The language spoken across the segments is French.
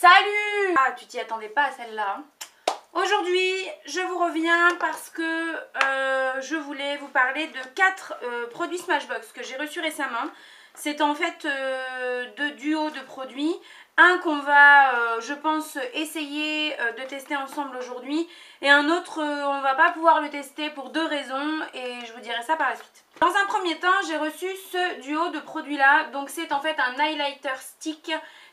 Salut! Ah, tu t'y attendais pas à celle-là. Aujourd'hui, je vous reviens parce que je voulais vous parler de 4 produits Smashbox que j'ai reçus récemment. C'est en fait 2 duos de produits. Un qu'on va, je pense, essayer de tester ensemble aujourd'hui. Et un autre, on va pas pouvoir le tester pour 2 raisons. Et je vous dirai ça par la suite. Dans un premier temps, j'ai reçu ce duo de produits-là. Donc c'est en fait un highlighter stick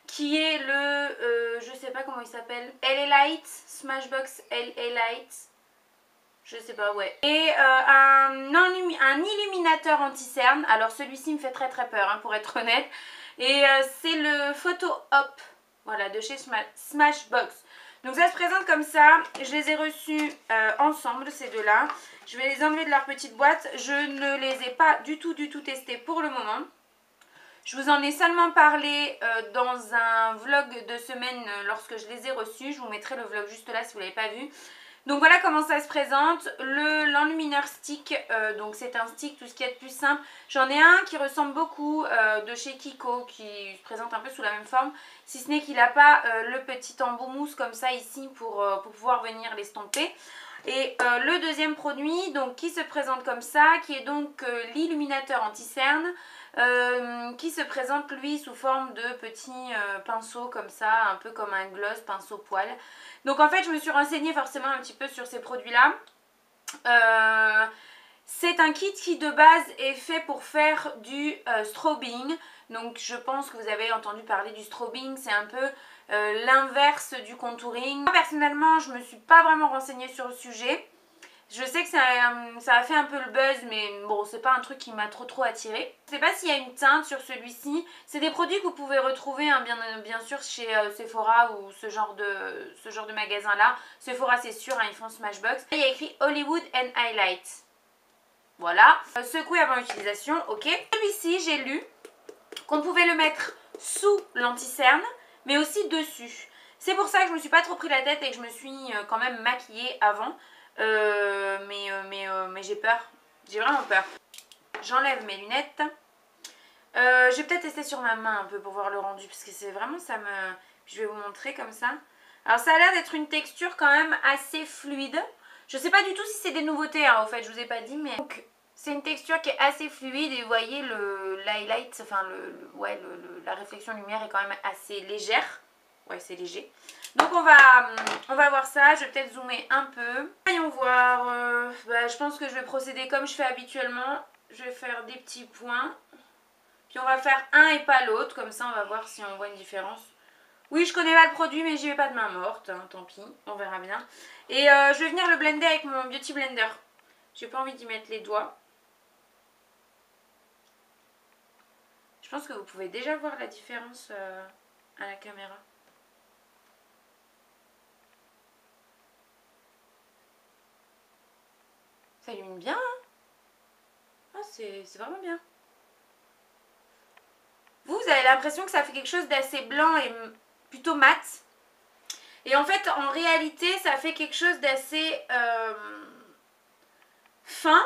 qui est le, je sais pas comment il s'appelle, LA Light, Smashbox LA Light, je sais pas, ouais. Et un illuminateur anti-cerne. Alors celui-ci me fait très peur, hein, pour être honnête. Et c'est le Photo Hop, voilà, de chez Smashbox. Donc ça se présente comme ça. Je les ai reçus ensemble, ces deux-là. Je vais les enlever de leur petite boîte. Je ne les ai pas du tout testés pour le moment. Je vous en ai seulement parlé dans un vlog de semaine lorsque je les ai reçus. Je vous mettrai le vlog juste là si vous ne l'avez pas vu. Donc voilà comment ça se présente. L'enlumineur stick, donc c'est un stick tout ce qui est de plus simple. J'en ai un qui ressemble beaucoup de chez Kiko, qui se présente un peu sous la même forme. Si ce n'est qu'il n'a pas le petit embout mousse comme ça ici pour pouvoir venir l'estomper. Et le deuxième produit donc, qui se présente comme ça, qui est donc l'illuminateur anti-cerne. Qui se présente lui sous forme de petits pinceaux comme ça, un peu comme un gloss, pinceau poil. Donc en fait je me suis renseignée forcément un petit peu sur ces produits là. C'est un kit qui de base est fait pour faire du strobing. Donc je pense que vous avez entendu parler du strobing, c'est un peu l'inverse du contouring. Moi personnellement je me suis pas vraiment renseignée sur le sujet. Je sais que ça a fait un peu le buzz, mais bon, c'est pas un truc qui m'a trop attiré. Je sais pas s'il y a une teinte sur celui-ci. C'est des produits que vous pouvez retrouver hein, bien sûr chez Sephora ou ce genre de magasin là. Sephora c'est sûr, hein, ils font Smashbox. Il y a écrit Hollywood and Highlight. Voilà. Secouer avant utilisation, ok. Celui-ci, j'ai lu qu'on pouvait le mettre sous l'anti-cerne, mais aussi dessus. C'est pour ça que je me suis pas trop pris la tête et que je me suis quand même maquillée avant. Mais j'ai peur, j'ai vraiment peur. J'enlève mes lunettes. Je vais peut-être tester sur ma main un peu pour voir le rendu parce que c'est vraiment ça me... Je vais vous montrer comme ça. Alors ça a l'air d'être une texture quand même assez fluide. Je sais pas du tout si c'est des nouveautés hein, au fait je vous ai pas dit mais... Donc c'est une texture qui est assez fluide et vous voyez l'highlight, enfin la réflexion lumière est quand même assez légère. Ouais c'est léger. Donc on va voir ça, je vais peut-être zoomer un peu. Voyons voir, je pense que je vais procéder comme je fais habituellement. Je vais faire des petits points. Puis on va faire un et pas l'autre, comme ça on va voir si on voit une différence. Oui je connais pas le produit mais j'y vais pas de main morte, hein, tant pis, on verra bien. Et je vais venir le blender avec mon Beauty Blender. J'ai pas envie d'y mettre les doigts. Je pense que vous pouvez déjà voir la différence à la caméra. Ça illumine bien, hein. Ah, c'est vraiment bien. Vous avez l'impression que ça fait quelque chose d'assez blanc et plutôt mat. Et en fait, en réalité, ça fait quelque chose d'assez fin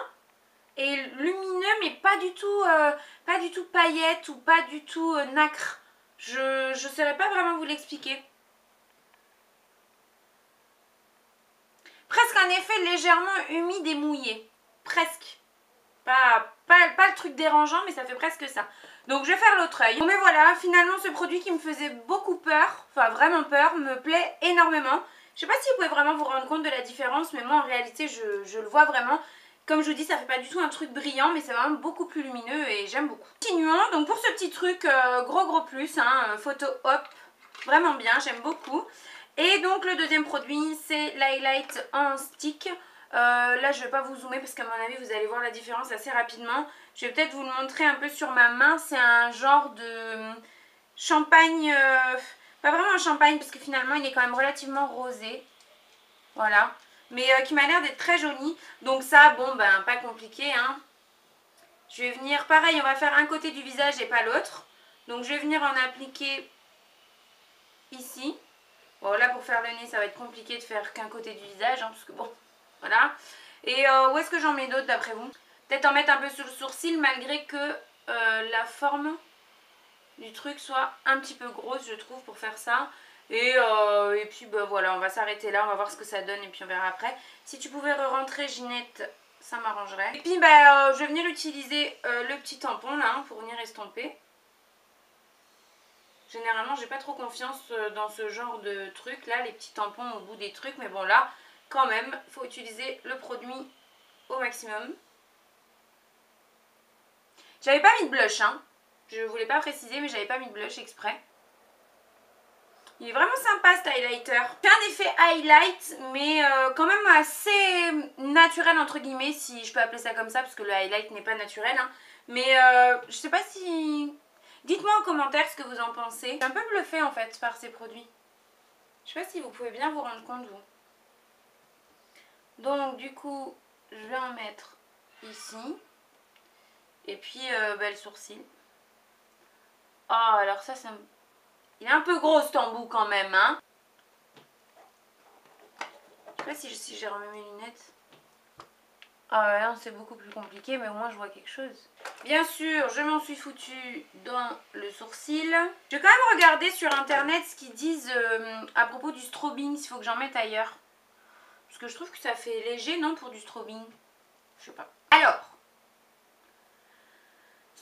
et lumineux, mais pas du tout paillette ou pas du tout nacre. Je ne saurais pas vraiment vous l'expliquer. Presque un effet légèrement humide et mouillé. Presque. Pas le truc dérangeant, mais ça fait presque ça. Donc je vais faire l'autre œil. Bon mais voilà, finalement ce produit qui me faisait beaucoup peur, enfin vraiment peur, me plaît énormément. Je sais pas si vous pouvez vraiment vous rendre compte de la différence, mais moi en réalité je le vois vraiment. Comme je vous dis, ça fait pas du tout un truc brillant, mais c'est vraiment beaucoup plus lumineux et j'aime beaucoup. Continuons, donc pour ce petit truc, gros plus, hein, Photo Hop, vraiment bien, j'aime beaucoup. Et donc le deuxième produit, c'est l'highlight en stick. Là je vais pas vous zoomer parce qu'à mon avis vous allez voir la différence assez rapidement. Je vais peut-être vous le montrer un peu sur ma main. C'est un genre de champagne, pas vraiment un champagne parce que finalement il est quand même relativement rosé. Voilà, mais qui m'a l'air d'être très joli. Donc ça bon ben pas compliqué hein. Je vais venir, pareil on va faire un côté du visage et pas l'autre. Donc je vais venir en appliquer ici. Bon là pour faire le nez ça va être compliqué de faire qu'un côté du visage hein, parce que bon... Voilà. Et où est-ce que j'en mets d'autres d'après vous? Peut-être en mettre un peu sur le sourcil malgré que la forme du truc soit un petit peu grosse je trouve pour faire ça. Et puis bah, voilà, on va s'arrêter là, on va voir ce que ça donne et puis on verra après. Si tu pouvais re-rentrer Ginette, ça m'arrangerait. Et puis bah, je vais venir utiliser le petit tampon là hein, pour venir estomper. Généralement j'ai pas trop confiance dans ce genre de truc là, les petits tampons au bout des trucs. Mais bon là, quand même, il faut utiliser le produit au maximum. J'avais pas mis de blush hein. Je voulais pas préciser mais j'avais pas mis de blush exprès. Il est vraiment sympa cet highlighter. C'est un effet highlight mais quand même assez naturel entre guillemets si je peux appeler ça comme ça parce que le highlight n'est pas naturel hein. Mais je sais pas si... Dites-moi en commentaire ce que vous en pensez. Je suis un peu bluffée en fait par ces produits. Je sais pas si vous pouvez bien vous rendre compte vous. Donc du coup je vais en mettre ici. Et puis bah, le sourcil. Oh alors ça me... Il est un peu gros cet embout quand même hein. Je sais pas si j'ai remis mes lunettes. Ah ouais, non, c'est beaucoup plus compliqué, mais au moins je vois quelque chose. Bien sûr, je m'en suis foutue dans le sourcil. Je vais quand même regarder sur internet ce qu'ils disent à propos du strobing, s'il faut que j'en mette ailleurs. Parce que je trouve que ça fait léger, non, pour du strobing. Je sais pas. Alors,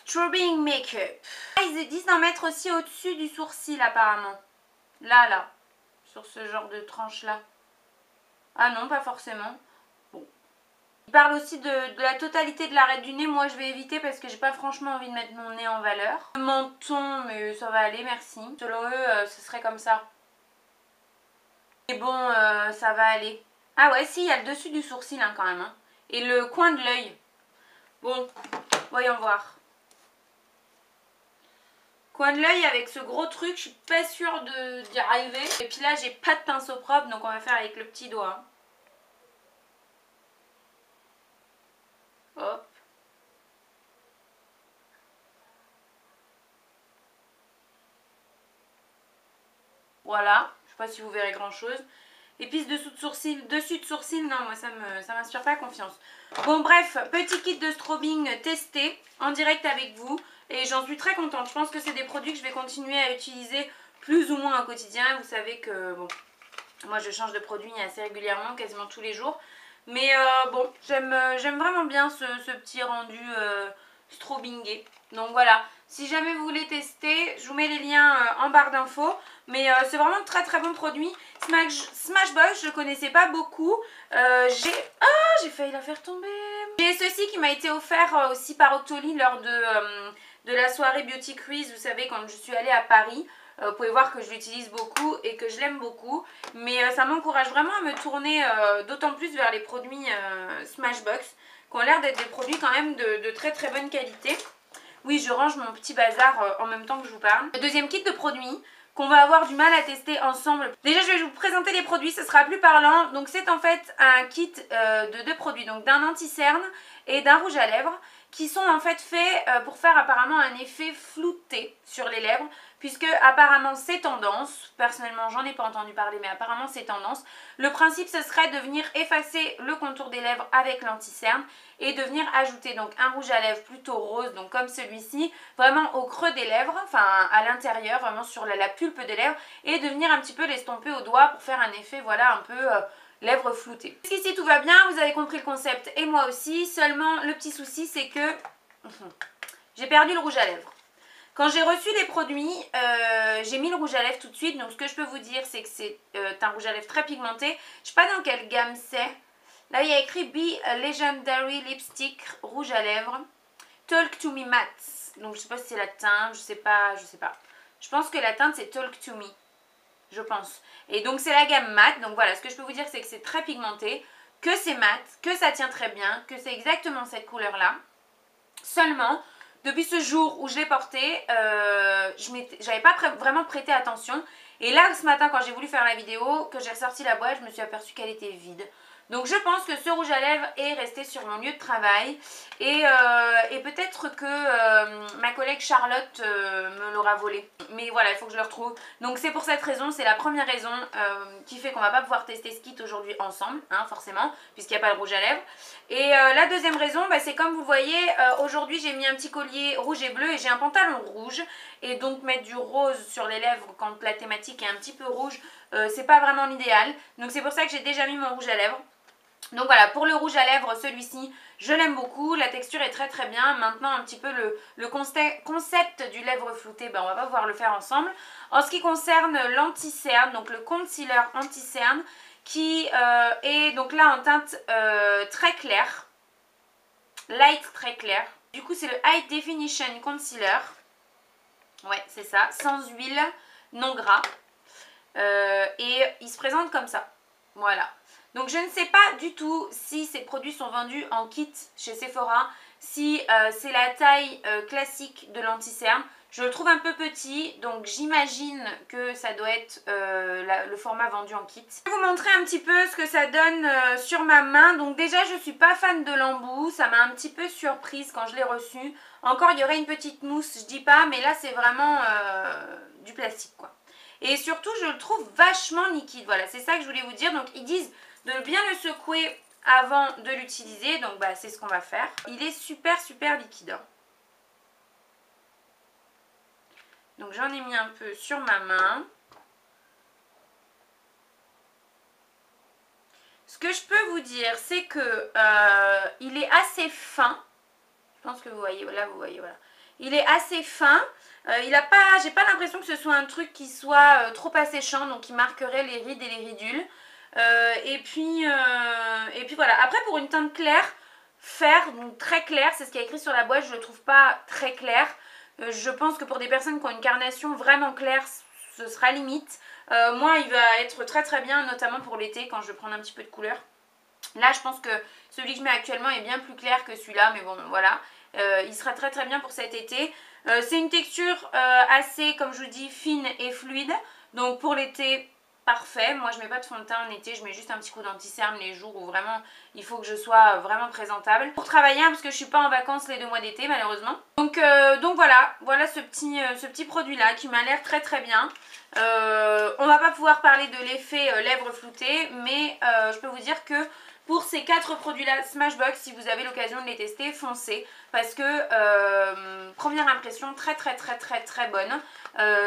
strobing make-up. Ils disent d'en mettre aussi au-dessus du sourcil apparemment. Là, sur ce genre de tranche là. Ah non, pas forcément. Il parle aussi de la totalité de l'arête du nez. Moi je vais éviter parce que j'ai pas franchement envie de mettre mon nez en valeur. Le menton, mais ça va aller, merci. Selon eux, ce serait comme ça. Et bon, ça va aller. Ah ouais, si, il y a le dessus du sourcil hein, quand même. Hein. Et le coin de l'œil. Bon, voyons voir. Coin de l'œil avec ce gros truc, je suis pas sûre d'y arriver. Et puis là, j'ai pas de pinceau propre, donc on va faire avec le petit doigt. Hop. Voilà, je sais pas si vous verrez grand chose. Et puis dessus de sourcil, non, moi ça m'inspire pas confiance. Bon bref, petit kit de strobing testé en direct avec vous. Et j'en suis très contente. Je pense que c'est des produits que je vais continuer à utiliser plus ou moins au quotidien. Vous savez que bon, moi je change de produit assez régulièrement, quasiment tous les jours. Mais bon, j'aime vraiment bien ce petit rendu strobingé. Donc voilà, si jamais vous voulez tester, je vous mets les liens en barre d'infos. Mais c'est vraiment de très très bon produit. Smashbox, je ne connaissais pas beaucoup. J'ai failli la faire tomber. J'ai ceci qui m'a été offert aussi par Octoly lors de la soirée Beauty Quiz. Vous savez, quand je suis allée à Paris. Vous pouvez voir que je l'utilise beaucoup et que je l'aime beaucoup. Mais ça m'encourage vraiment à me tourner d'autant plus vers les produits Smashbox. Qui ont l'air d'être des produits quand même de très très bonne qualité. Oui, je range mon petit bazar en même temps que je vous parle. Le deuxième kit de produits qu'on va avoir du mal à tester ensemble. Déjà, je vais vous présenter les produits, ce sera plus parlant. Donc c'est en fait un kit de deux produits, donc d'un anti-cerne et d'un rouge à lèvres, qui sont en fait faits pour faire apparemment un effet flouté sur les lèvres, puisque apparemment c'est tendance. Personnellement, j'en ai pas entendu parler, mais apparemment c'est tendance. Le principe, ce serait de venir effacer le contour des lèvres avec l'anti-cerne et de venir ajouter donc un rouge à lèvres plutôt rose, donc comme celui-ci, vraiment au creux des lèvres, enfin à l'intérieur, vraiment sur la pulpe des lèvres, et de venir un petit peu l'estomper au doigt pour faire un effet, voilà, un peu lèvres floutées. Jusqu'ici tout va bien, vous avez compris le concept et moi aussi, seulement le petit souci c'est que j'ai perdu le rouge à lèvres. Quand j'ai reçu les produits, j'ai mis le rouge à lèvres tout de suite, donc ce que je peux vous dire c'est que c'est un rouge à lèvres très pigmenté. Je sais pas dans quelle gamme c'est. Là, il y a écrit Be a Legendary Lipstick rouge à lèvres. Talk to Me Matte. Donc, je sais pas si c'est la teinte, je sais pas. Je pense que la teinte, c'est Talk to Me. Je pense. Et donc, c'est la gamme matte. Donc, voilà, ce que je peux vous dire, c'est que c'est très pigmenté, que c'est mat, que ça tient très bien, que c'est exactement cette couleur-là. Seulement, depuis ce jour où je l'ai porté, j'avais pas vraiment prêté attention. Et là, ce matin, quand j'ai voulu faire la vidéo, que j'ai ressorti la boîte, je me suis aperçue qu'elle était vide. Donc je pense que ce rouge à lèvres est resté sur mon lieu de travail et peut-être que ma collègue Charlotte me l'aura volé. Mais voilà, il faut que je le retrouve. Donc c'est pour cette raison, c'est la première raison qui fait qu'on va pas pouvoir tester ce kit aujourd'hui ensemble, hein, forcément, puisqu'il n'y a pas le rouge à lèvres. Et la deuxième raison, bah, c'est comme vous voyez, aujourd'hui j'ai mis un petit collier rouge et bleu et j'ai un pantalon rouge. Et donc mettre du rose sur les lèvres quand la thématique est un petit peu rouge, c'est pas vraiment l'idéal. Donc c'est pour ça que j'ai déjà mis mon rouge à lèvres. Donc voilà, pour le rouge à lèvres, celui-ci, je l'aime beaucoup. La texture est très très bien. Maintenant, un petit peu le concept du lèvre flouté, ben, on va pas pouvoir le faire ensemble. En ce qui concerne l'anti-cerne, donc le concealer anti-cerne, qui est donc là en teinte très claire, light très clair. Du coup, c'est le High Definition Concealer. Ouais, c'est ça, sans huile, non gras. Et il se présente comme ça. Voilà. Donc je ne sais pas du tout si ces produits sont vendus en kit chez Sephora, si c'est la taille classique de l'anti-cerne. Je le trouve un peu petit, donc j'imagine que ça doit être le format vendu en kit. Je vais vous montrer un petit peu ce que ça donne sur ma main. Donc déjà, je ne suis pas fan de l'embout, ça m'a un petit peu surprise quand je l'ai reçu. Encore, il y aurait une petite mousse, je dis pas, mais là c'est vraiment du plastique quoi. Et surtout, je le trouve vachement liquide. Voilà, c'est ça que je voulais vous dire. Donc, ils disent de bien le secouer avant de l'utiliser. Donc, bah, c'est ce qu'on va faire. Il est super, super liquide. Donc, j'en ai mis un peu sur ma main. Ce que je peux vous dire, c'est que il est assez fin. Je pense que vous voyez, là, vous voyez, voilà. Il est assez fin. J'ai pas l'impression que ce soit un truc qui soit trop asséchant, donc qui marquerait les rides et les ridules. Et puis voilà. Après, pour une teinte claire, fer, donc très clair, c'est ce qui est écrit sur la boîte, je le trouve pas très clair. Je pense que pour des personnes qui ont une carnation vraiment claire, ce sera limite. Moi, il va être très très bien, notamment pour l'été, quand je vais prendre un petit peu de couleur. Là, je pense que celui que je mets actuellement est bien plus clair que celui-là, mais bon, voilà. Il sera très très bien pour cet été. C'est une texture assez, comme je vous dis, fine et fluide. Donc pour l'été, parfait. Moi, je mets pas de fond de teint en été, je mets juste un petit coup d'anti-cerne les jours où vraiment il faut que je sois vraiment présentable. Pour travailler, hein, parce que je suis pas en vacances les 2 mois d'été, malheureusement. Donc voilà ce petit produit-là qui m'a l'air très très bien. On va pas pouvoir parler de l'effet lèvres floutées, mais je peux vous dire que pour ces 4 produits-là, Smashbox, si vous avez l'occasion de les tester, foncez. Parce que, première impression, très très très très très bonne.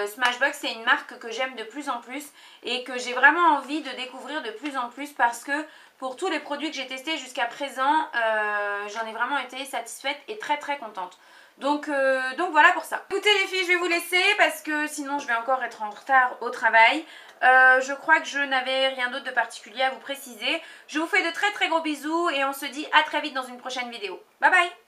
Smashbox, c'est une marque que j'aime de plus en plus et que j'ai vraiment envie de découvrir de plus en plus parce que pour tous les produits que j'ai testés jusqu'à présent, j'en ai vraiment été satisfaite et très très contente. Donc voilà pour ça. Écoutez les filles, je vais vous laisser parce que sinon je vais encore être en retard au travail. Je crois que je n'avais rien d'autre de particulier à vous préciser. Je vous fais de très très gros bisous et on se dit à très vite dans une prochaine vidéo. Bye bye!